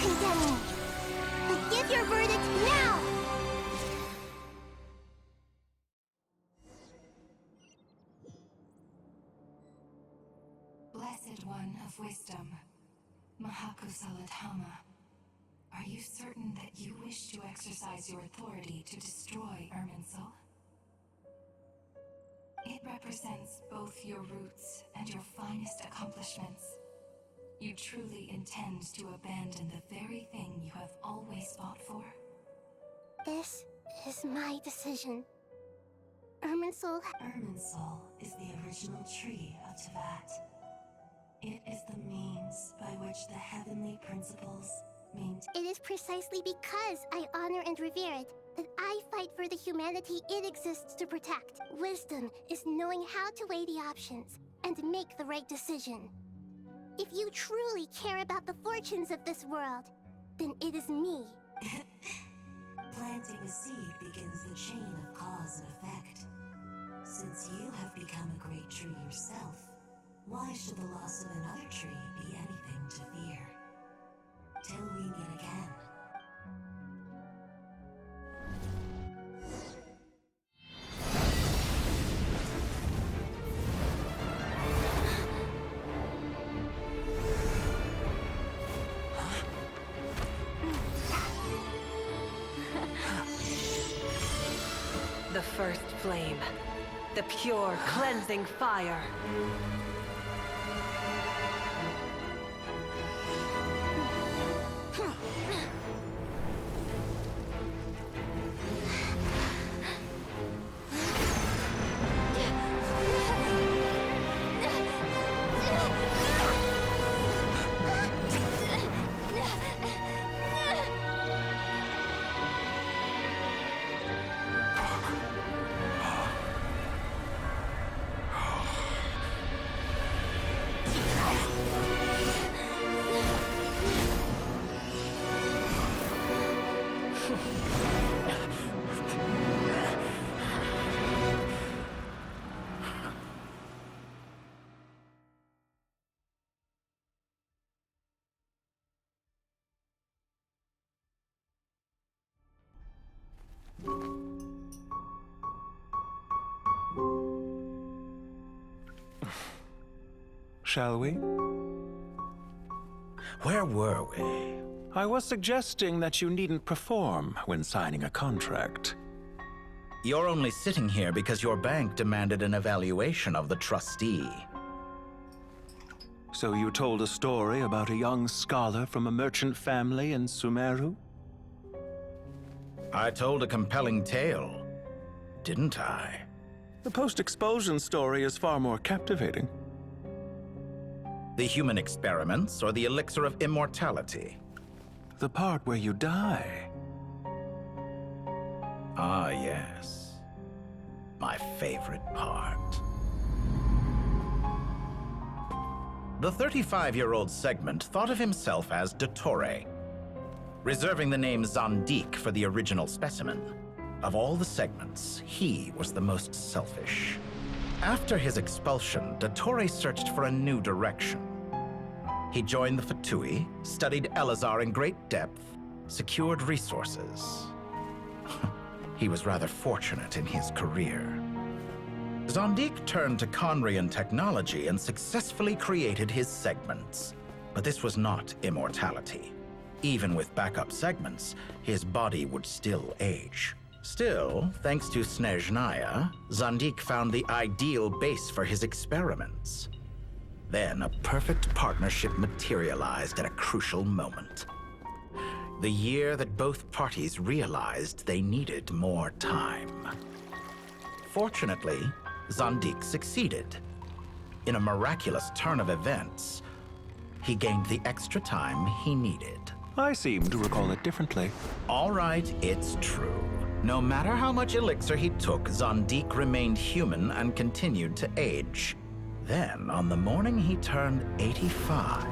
condemn me. But give your verdict now! Blessed One of Wisdom, Mahakusaladhama, are you certain that you wish to exercise your authority to destroy Irminsul? It represents both your roots and your finest accomplishments. You truly intend to abandon the very thing you have always fought for? This is my decision. Irminsul is the original tree of Teyvat. It is the means by which the heavenly principles maintain. It is precisely because I honor and revere it that I fight for the humanity it exists to protect. Wisdom is knowing how to weigh the options and make the right decision. If you truly care about the fortunes of this world, then it is me. Planting a seed begins the chain of cause and effect. Since you have become a great tree yourself, why should the loss of another tree be anything to fear? Till we meet again. The first flame. The pure, cleansing fire. Shall we? Where were we? I was suggesting that you needn't perform when signing a contract. You're only sitting here because your bank demanded an evaluation of the trustee. So you told a story about a young scholar from a merchant family in Sumeru? I told a compelling tale, didn't I? The post-expulsion story is far more captivating. The human experiments or the elixir of immortality? The part where you die. Ah, yes. My favorite part. The 35-year-old Segment thought of himself as Dottore, reserving the name Zandik for the original specimen. Of all the Segments, he was the most selfish. After his expulsion, Dottore searched for a new direction. He joined the Fatui, studied Elazar in great depth, secured resources. He was rather fortunate in his career. Zandik turned to Conrian technology and successfully created his segments. But this was not immortality. Even with backup segments, his body would still age. Still, thanks to Snezhnaya, Zandik found the ideal base for his experiments. Then a perfect partnership materialized at a crucial moment. The year that both parties realized they needed more time. Fortunately, Zandik succeeded. In a miraculous turn of events, he gained the extra time he needed. I seem to recall it differently. All right, it's true. No matter how much elixir he took, Zandik remained human and continued to age. Then, on the morning he turned 85...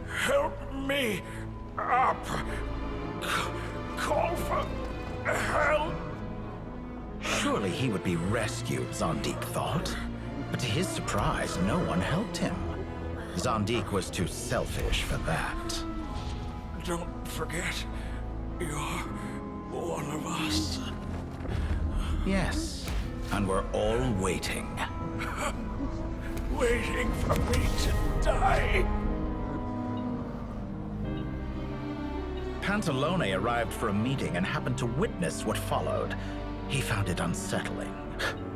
Help me up! Call for help! Surely he would be rescued, Zandik thought. But to his surprise, no one helped him. Zondique was too selfish for that. Don't forget, you're one of us. Yes, and we're all waiting. Waiting for me to die. Pantalone arrived for a meeting and happened to witness what followed. He found it unsettling.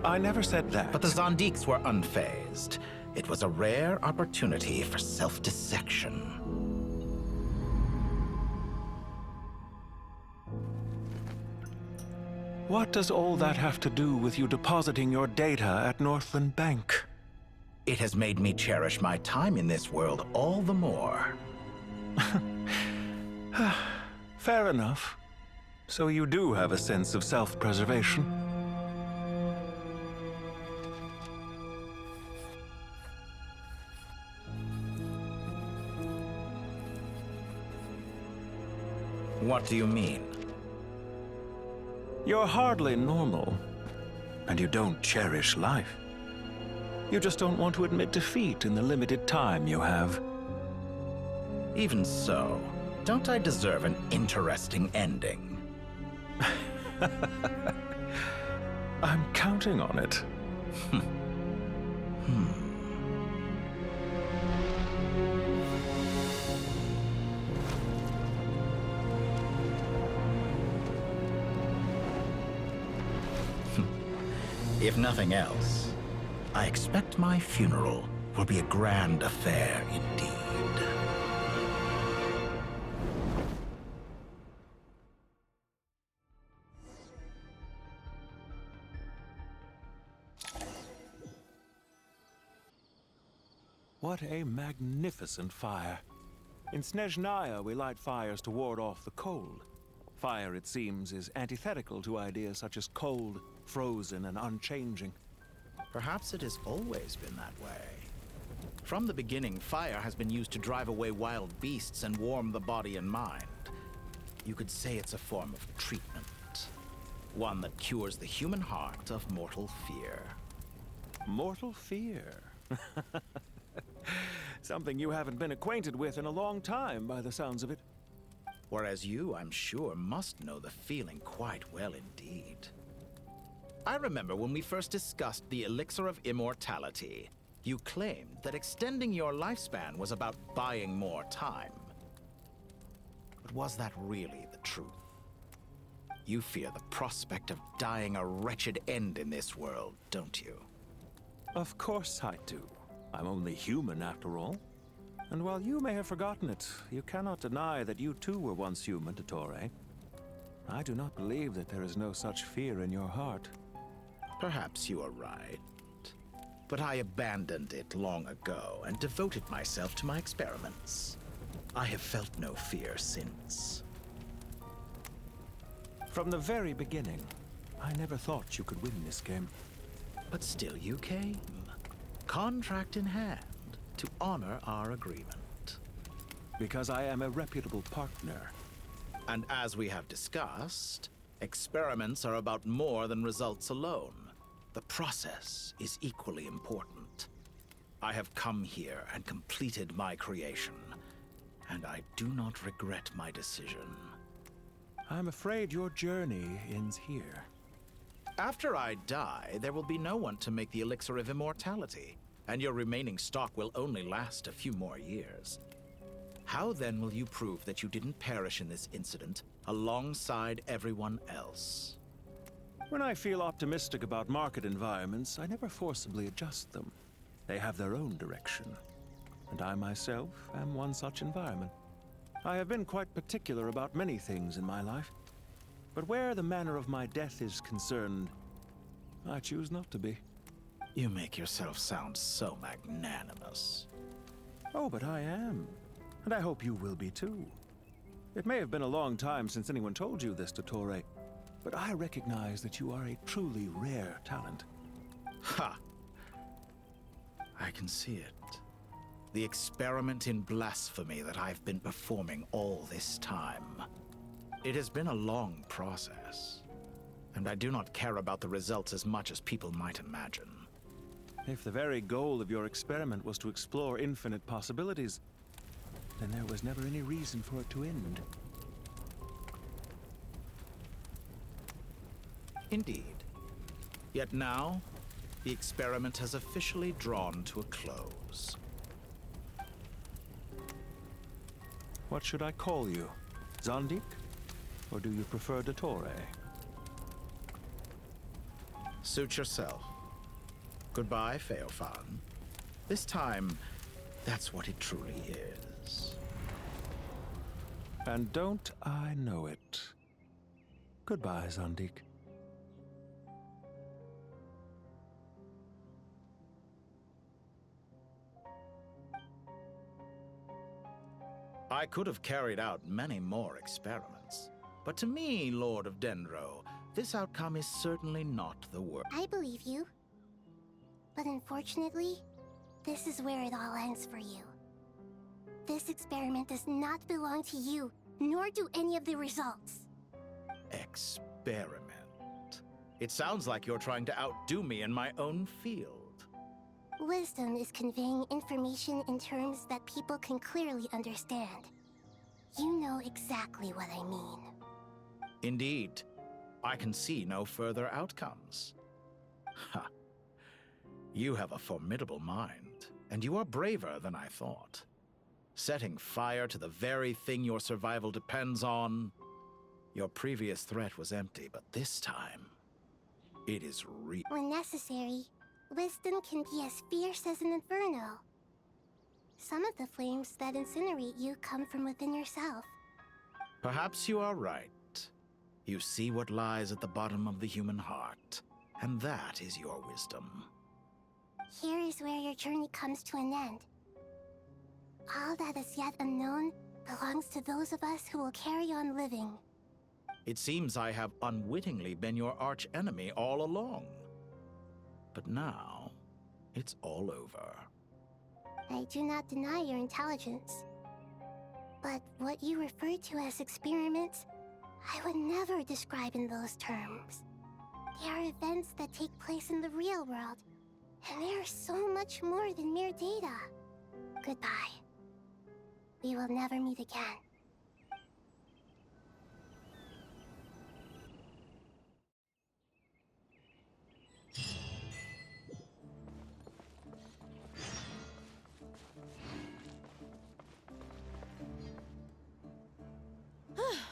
I never said that. But the Zondiques were unfazed. It was a rare opportunity for self-dissection. What does all that have to do with you depositing your data at Northland Bank? It has made me cherish my time in this world all the more. Fair enough. So you do have a sense of self-preservation. What do you mean? You're hardly normal, and you don't cherish life. You just don't want to admit defeat in the limited time you have. Even so, don't I deserve an interesting ending? I'm counting on it. If nothing else, I expect my funeral will be a grand affair indeed. What a magnificent fire. In Snezhnaya, we light fires to ward off the cold. Fire, it seems, is antithetical to ideas such as cold, frozen, and unchanging. Perhaps it has always been that way. From the beginning, fire has been used to drive away wild beasts and warm the body and mind. You could say it's a form of treatment. One that cures the human heart of mortal fear. Mortal fear? Something you haven't been acquainted with in a long time, by the sounds of it. Whereas you, I'm sure, must know the feeling quite well indeed. I remember when we first discussed the elixir of immortality, you claimed that extending your lifespan was about buying more time. But was that really the truth? You fear the prospect of dying a wretched end in this world, don't you? Of course I do. I'm only human, after all. And while you may have forgotten it, you cannot deny that you too were once human, Dottore. I do not believe that there is no such fear in your heart. Perhaps you are right. But I abandoned it long ago and devoted myself to my experiments. I have felt no fear since. From the very beginning, I never thought you could win this game. But still you came. Contract in hand, to honor our agreement. Because I am a reputable partner. And as we have discussed, experiments are about more than results alone. The process is equally important. I have come here and completed my creation, and I do not regret my decision. I'm afraid your journey ends here. After I die, there will be no one to make the elixir of immortality, and your remaining stock will only last a few more years. How then will you prove that you didn't perish in this incident alongside everyone else? When I feel optimistic about market environments, I never forcibly adjust them. They have their own direction. And I myself am one such environment. I have been quite particular about many things in my life. But where the manner of my death is concerned, I choose not to be. You make yourself sound so magnanimous. Oh, but I am. And I hope you will be too. It may have been a long time since anyone told you this, Dottore, but I recognize that you are a truly rare talent. Ha! I can see it. The experiment in blasphemy that I've been performing all this time. It has been a long process, and I do not care about the results as much as people might imagine. If the very goal of your experiment was to explore infinite possibilities, then there was never any reason for it to end. Indeed. Yet now, the experiment has officially drawn to a close. What should I call you? Zondik? Or do you prefer Dottore? Suit yourself. Goodbye, Feofan. This time, that's what it truly is. And don't I know it? Goodbye, Zondik. I could have carried out many more experiments, but to me, Lord of Dendro, this outcome is certainly not the worst. I believe you. But unfortunately, this is where it all ends for you. This experiment does not belong to you, nor do any of the results. Experiment. It sounds like you're trying to outdo me in my own field. Wisdom is conveying information in terms that people can clearly understand. You know exactly what I mean. Indeed. I can see no further outcomes. Ha. You have a formidable mind, and you are braver than I thought. Setting fire to the very thing your survival depends on. Your previous threat was empty, but this time, it is real. When necessary, wisdom can be as fierce as an inferno. Some of the flames that incinerate you come from within yourself. Perhaps you are right. You see what lies at the bottom of the human heart, and that is your wisdom. Here is where your journey comes to an end. All that is yet unknown belongs to those of us who will carry on living. It seems I have unwittingly been your arch-enemy all along. But now, it's all over. I do not deny your intelligence. But what you refer to as experiments, I would never describe in those terms. They are events that take place in the real world, and they are so much more than mere data. Goodbye. We will never meet again.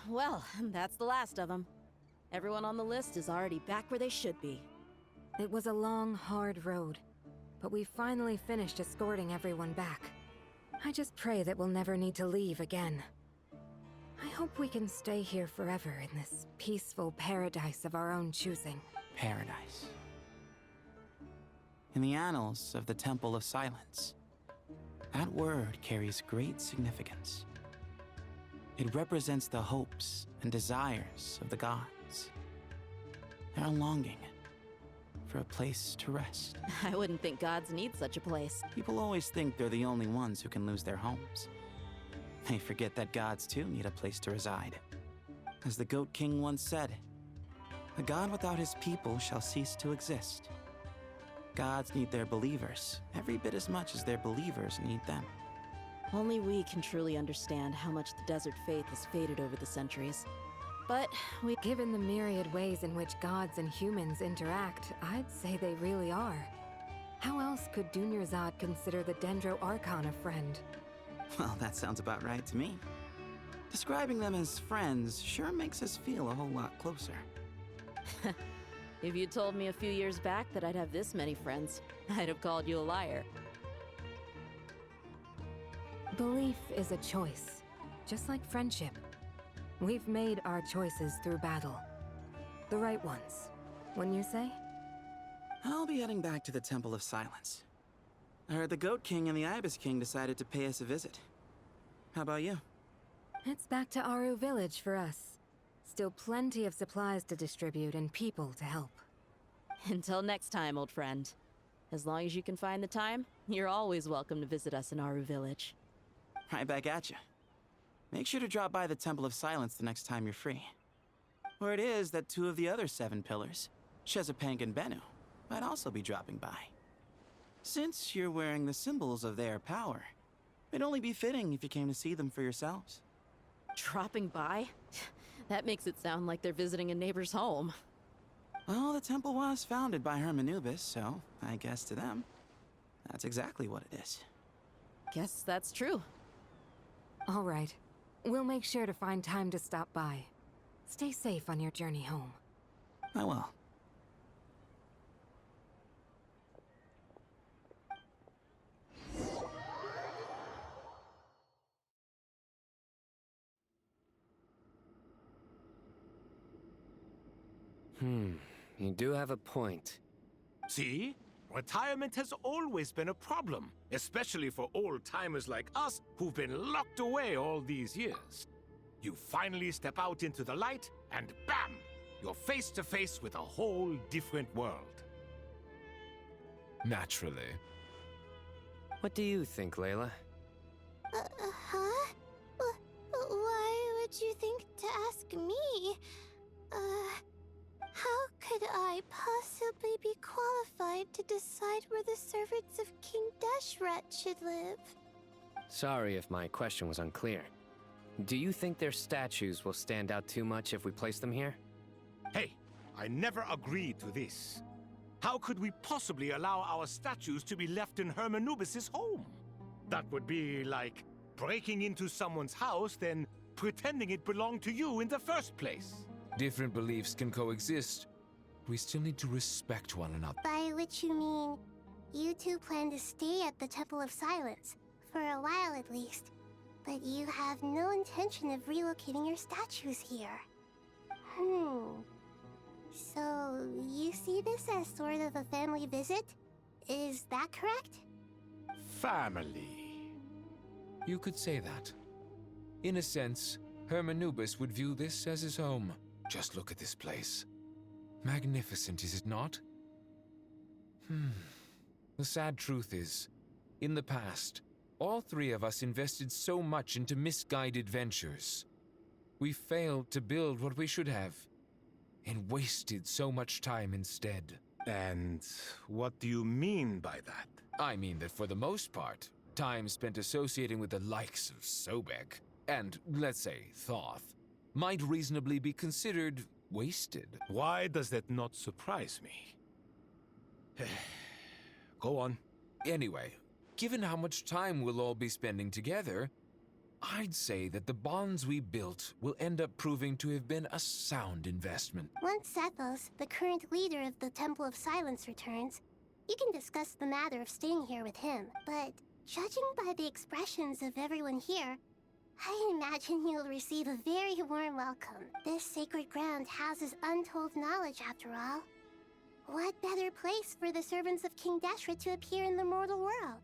Well, that's the last of them. Everyone on the list is already back where they should be. It was a long, hard road, but we finally finished escorting everyone back. I just pray that we'll never need to leave again. I hope we can stay here forever in this peaceful paradise of our own choosing. Paradise. In the annals of the Temple of Silence, that word carries great significance. It represents the hopes and desires of the gods. Their longing for a place to rest. I wouldn't think gods need such a place. People always think they're the only ones who can lose their homes. They forget that gods too need a place to reside. As the Goat King once said, "A god without his people shall cease to exist." Gods need their believers every bit as much as their believers need them. Only we can truly understand how much the desert faith has faded over the centuries. But Given the myriad ways in which gods and humans interact, I'd say they really are. How else could Dunyarzad consider the Dendro Archon a friend? Well, that sounds about right to me. Describing them as friends sure makes us feel a whole lot closer. if you told me a few years back that I'd have this many friends, I'd have called you a liar. Belief is a choice, just like friendship. We've made our choices through battle. The right ones, wouldn't you say? I'll be heading back to the Temple of Silence. I heard the Goat King and the Ibis King decided to pay us a visit. How about you? It's back to Aru Village for us. Still plenty of supplies to distribute and people to help. Until next time, old friend. As long as you can find the time, you're always welcome to visit us in Aru Village. Right back at you. Make sure to drop by the Temple of Silence the next time you're free. Where it is that two of the other 7 pillars, Shezapank and Bennu, might also be dropping by. Since you're wearing the symbols of their power, it'd only be fitting if you came to see them for yourselves. Dropping by? That makes it sound like they're visiting a neighbor's home. Well, the temple was founded by Hermanubis, so I guess to them, that's exactly what it is. Guess that's true. All right. We'll make sure to find time to stop by. Stay safe on your journey home. I will. You do have a point. See? Retirement has always been a problem, especially for old-timers like us who've been locked away all these years. You finally step out into the light, and bam! You're face to face with a whole different world. Naturally. What do you think, Layla? Huh? Why would you think to ask me? How could I possibly be qualified to decide where the servants of King Deshret should live? Sorry if my question was unclear. Do you think their statues will stand out too much if we place them here? Hey, I never agreed to this. How could we possibly allow our statues to be left in Hermanubis' home? That would be like breaking into someone's house, then pretending it belonged to you in the first place. Different beliefs can coexist. We still need to respect one another. By which you mean, you two plan to stay at the Temple of Silence, for a while at least. But you have no intention of relocating your statues here. So, you see this as sort of a family visit? Is that correct? Family. You could say that. In a sense, Hermanubis would view this as his home. Just look at this place. Magnificent, is it not? The sad truth is, in the past, all three of us invested so much into misguided ventures. We failed to build what we should have, and wasted so much time instead. And what do you mean by that? I mean that for the most part, time spent associating with the likes of Sobek, and, let's say, Thoth, might reasonably be considered wasted. Why does that not surprise me? Go on. Anyway, given how much time we'll all be spending together, I'd say that the bonds we built will end up proving to have been a sound investment. Once Sethos, the current leader of the Temple of Silence, returns, you can discuss the matter of staying here with him. But judging by the expressions of everyone here, I imagine you'll receive a very warm welcome. This sacred ground houses untold knowledge, after all. What better place for the servants of King Deshret to appear in the mortal world?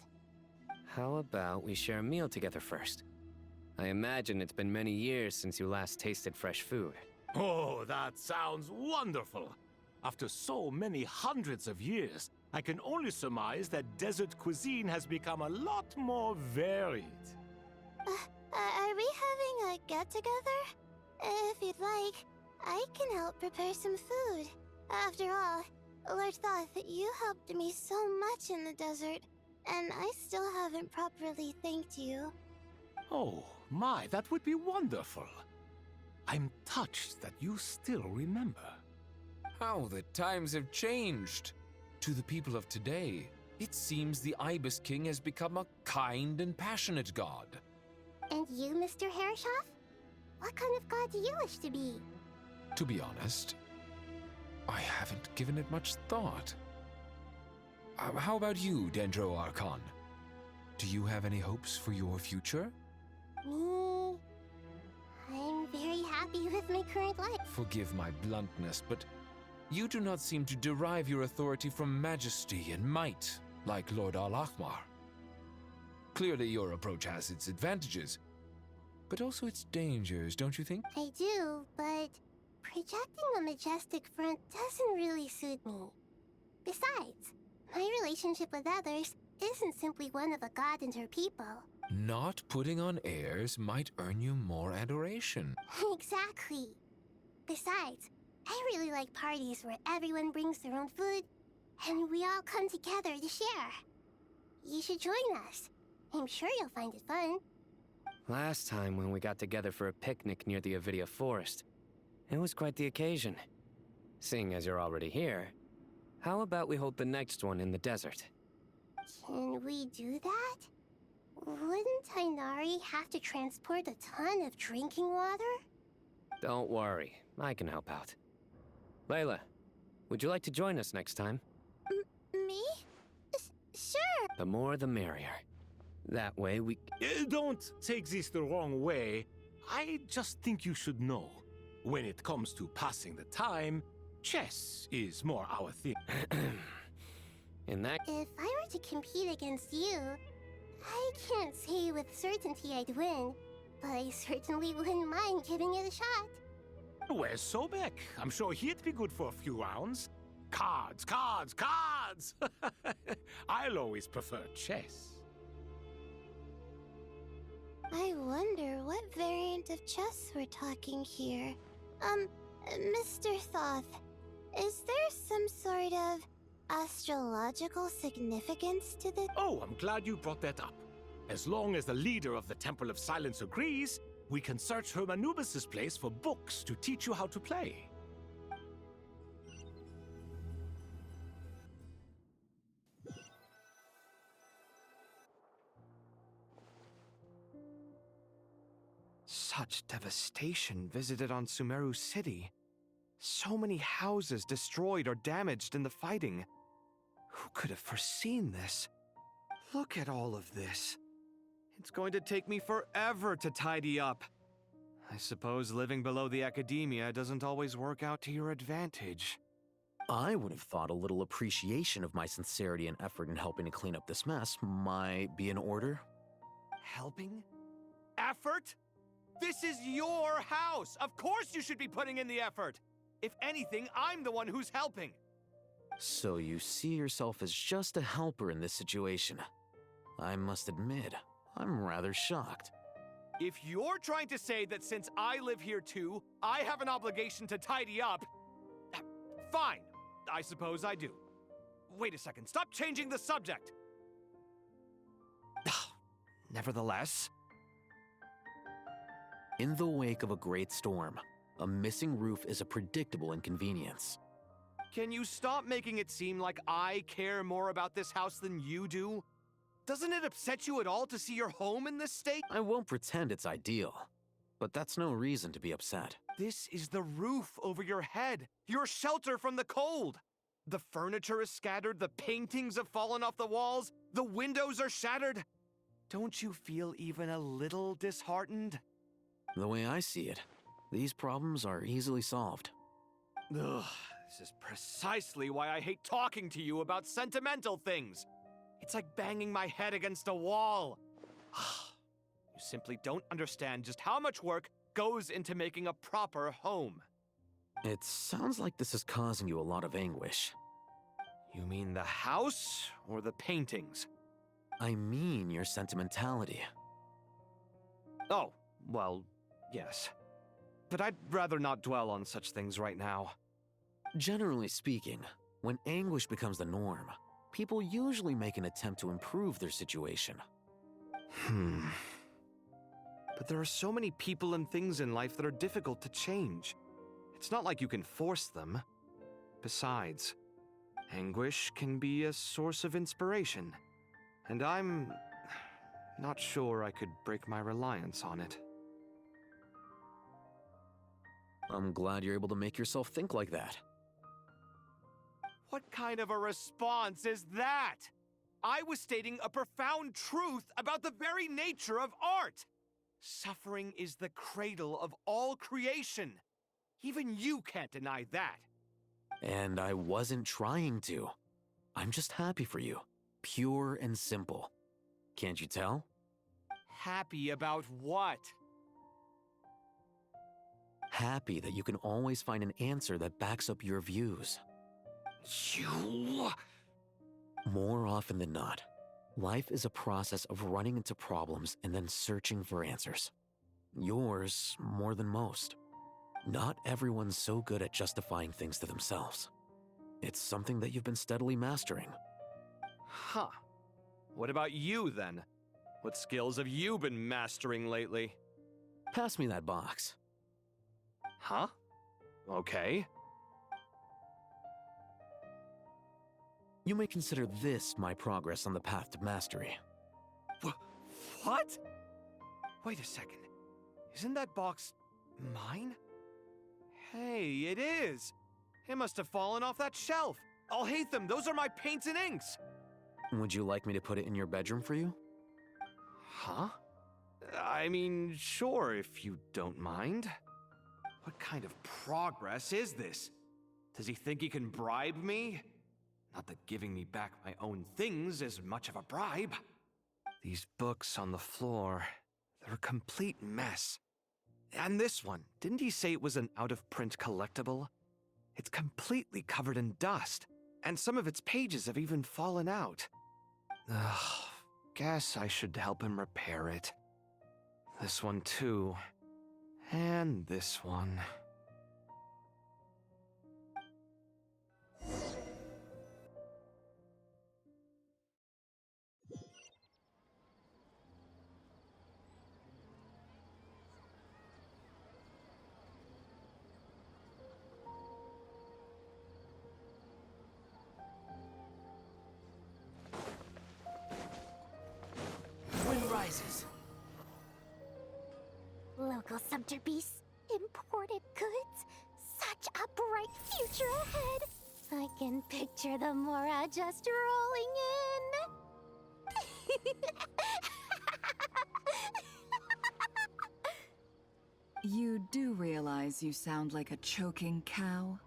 How about we share a meal together first? I imagine it's been many years since you last tasted fresh food. Oh, that sounds wonderful. After so many hundreds of years, I can only surmise that desert cuisine has become a lot more varied. Are we having a get-together? If you'd like, I can help prepare some food. After all, Lord Thoth, you helped me so much in the desert, and I still haven't properly thanked you. Oh, my, that would be wonderful. I'm touched that you still remember. How the times have changed. To the people of today, it seems the Ibis King has become a kind and passionate god. And you, Mr. Herreshoff? What kind of god do you wish to be? To be honest, I haven't given it much thought. How about you, Dendro Archon? Do you have any hopes for your future? Me? I'm very happy with my current life. Forgive my bluntness, but you do not seem to derive your authority from majesty and might, like Lord Al-Ahmar. Clearly your approach has its advantages, but also its dangers, don't you think? I do, but projecting a majestic front doesn't really suit me. Besides, my relationship with others isn't simply one of a god and her people. Not putting on airs might earn you more adoration. Exactly. Besides, I really like parties where everyone brings their own food, and we all come together to share. You should join us. I'm sure you'll find it fun. Last time when we got together for a picnic near the Avidia Forest, it was quite the occasion. Seeing as you're already here, how about we hold the next one in the desert? Can we do that? Wouldn't Tainari have to transport a ton of drinking water? Don't worry, I can help out. Layla, would you like to join us next time? Me? Sure. The more the merrier. That way we... Don't take this the wrong way. I just think you should know. When it comes to passing the time, chess is more our thing. In that... If I were to compete against you, I can't say with certainty I'd win, but I certainly wouldn't mind giving it a shot. Where's Sobek? I'm sure he'd be good for a few rounds. Cards, cards, cards! I'll always prefer chess. I wonder what variant of chess we're talking here. Mr. Thoth, is there some sort of astrological significance to this? Oh, I'm glad you brought that up. As long as the leader of the Temple of Silence agrees, we can search Hermanubis' place for books to teach you how to play. Such devastation visited on Sumeru City. So many houses destroyed or damaged in the fighting. Who could have foreseen this? Look at all of this. It's going to take me forever to tidy up. I suppose living below the academia doesn't always work out to your advantage. I would have thought a little appreciation of my sincerity and effort in helping to clean up this mess might be in order. Helping? Effort? This is your house! Of course you should be putting in the effort! If anything, I'm the one who's helping! So you see yourself as just a helper in this situation. I must admit, I'm rather shocked. If you're trying to say that since I live here too, I have an obligation to tidy up, fine, I suppose I do. Wait a second, stop changing the subject! Nevertheless... In the wake of a great storm, a missing roof is a predictable inconvenience. Can you stop making it seem like I care more about this house than you do? Doesn't it upset you at all to see your home in this state? I won't pretend it's ideal, but that's no reason to be upset. This is the roof over your head, your shelter from the cold. The furniture is scattered, the paintings have fallen off the walls, the windows are shattered. Don't you feel even a little disheartened? The way I see it, these problems are easily solved. Ugh, this is precisely why I hate talking to you about sentimental things. It's like banging my head against a wall. You simply don't understand just how much work goes into making a proper home. It sounds like this is causing you a lot of anguish. You mean the house or the paintings? I mean your sentimentality. Oh, well, yes. But I'd rather not dwell on such things right now. Generally speaking, when anguish becomes the norm, people usually make an attempt to improve their situation. But there are so many people and things in life that are difficult to change. It's not like you can force them. Besides, anguish can be a source of inspiration. And I'm not sure I could break my reliance on it. I'm glad you're able to make yourself think like that. What kind of a response is that? I was stating a profound truth about the very nature of art. Suffering is the cradle of all creation. Even you can't deny that. And I wasn't trying to. I'm just happy for you. Pure and simple. Can't you tell? Happy about what? Happy that you can always find an answer that backs up your views. You... More often than not, life is a process of running into problems and then searching for answers. Yours more than most. Not everyone's so good at justifying things to themselves. It's something that you've been steadily mastering. Huh. What about you, then? What skills have you been mastering lately? Pass me that box. Huh? Okay. You may consider this my progress on the path to mastery. What? Wait a second. Isn't that box mine? Hey, it is! It must have fallen off that shelf! I'll hate them! Those are my paints and inks! Would you like me to put it in your bedroom for you? Huh? I mean, sure, if you don't mind. What kind of progress is this? Does he think he can bribe me? Not that giving me back my own things is much of a bribe. These books on the floor, they're a complete mess. And this one, didn't he say it was an out-of-print collectible? It's completely covered in dust, and some of its pages have even fallen out. Ugh, guess I should help him repair it. This one too. And this one. Wind rises. Local subter beasts, imported goods, such a bright future ahead. I can picture the Mora just rolling in. You do realize you sound like a choking cow?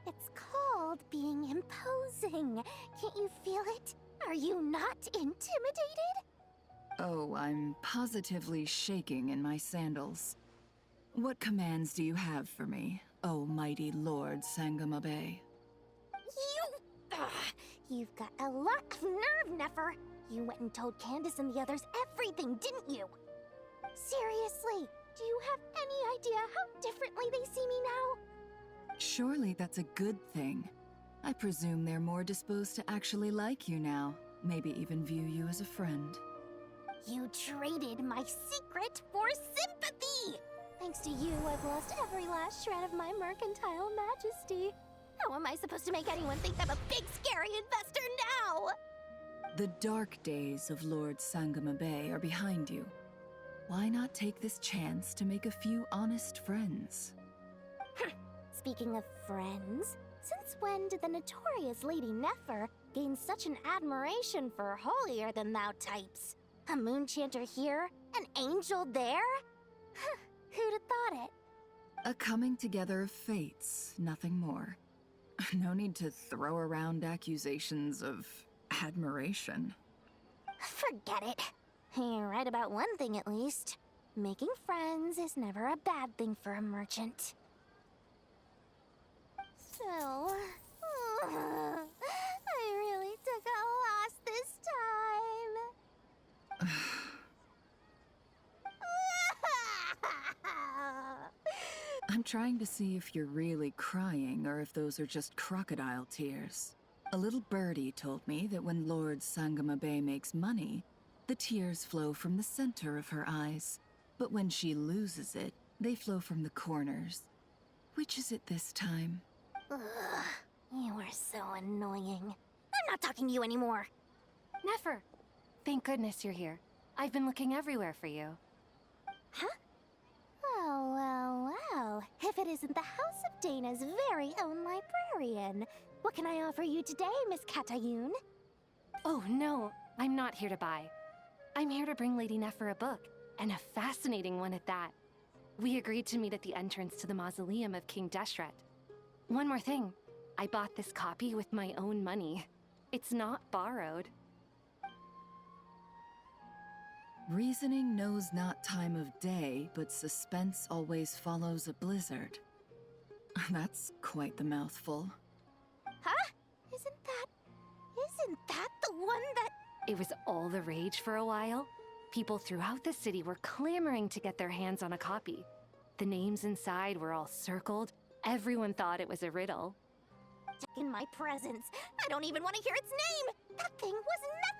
It's called being imposing. Can't you feel it? Are you not intimidated? Oh, I'm positively shaking in my sandals. What commands do you have for me, oh mighty Lord Sangamabe? You've got a lot of nerve, Nefer. You went and told Candace and the others everything, didn't you? Seriously, do you have any idea how differently they see me now? Surely that's a good thing. I presume they're more disposed to actually like you now, maybe even view you as a friend. You traded my secret for sympathy! Thanks to you, I've lost every last shred of my mercantile majesty. How am I supposed to make anyone think I'm a big, scary investor now? The dark days of Lord Sangamabe are behind you. Why not take this chance to make a few honest friends? Speaking of friends, since when did the notorious Lady Nefer gain such an admiration for holier-than-thou types? A moon chanter here? An angel there? Who'd have thought it? A coming together of fates, nothing more. No need to throw around accusations of admiration. Forget it. You're right about one thing at least. Making friends is never a bad thing for a merchant. So, I really took a loss this time. I'm trying to see if you're really crying or if those are just crocodile tears. A little birdie told me that when Lord Sangamabe makes money, the tears flow from the center of her eyes. But when she loses it, they flow from the corners. Which is it this time? Ugh, you are so annoying. I'm not talking to you anymore. Nefer! Thank goodness you're here. I've been looking everywhere for you. Huh? Well. If it isn't the House of Dana's very own librarian. What can I offer you today, Miss Katayun? Oh, no. I'm not here to buy. I'm here to bring Lady Nefer a book, and a fascinating one at that. We agreed to meet at the entrance to the mausoleum of King Deshret. One more thing. I bought this copy with my own money. It's not borrowed. Reasoning knows not time of day, but suspense always follows a blizzard. That's quite the mouthful. Huh? Isn't that the one that... It was all the rage for a while. People throughout the city were clamoring to get their hands on a copy. The names inside were all circled. Everyone thought it was a riddle. stuck in my presence. I don't even want to hear its name! That thing was nothing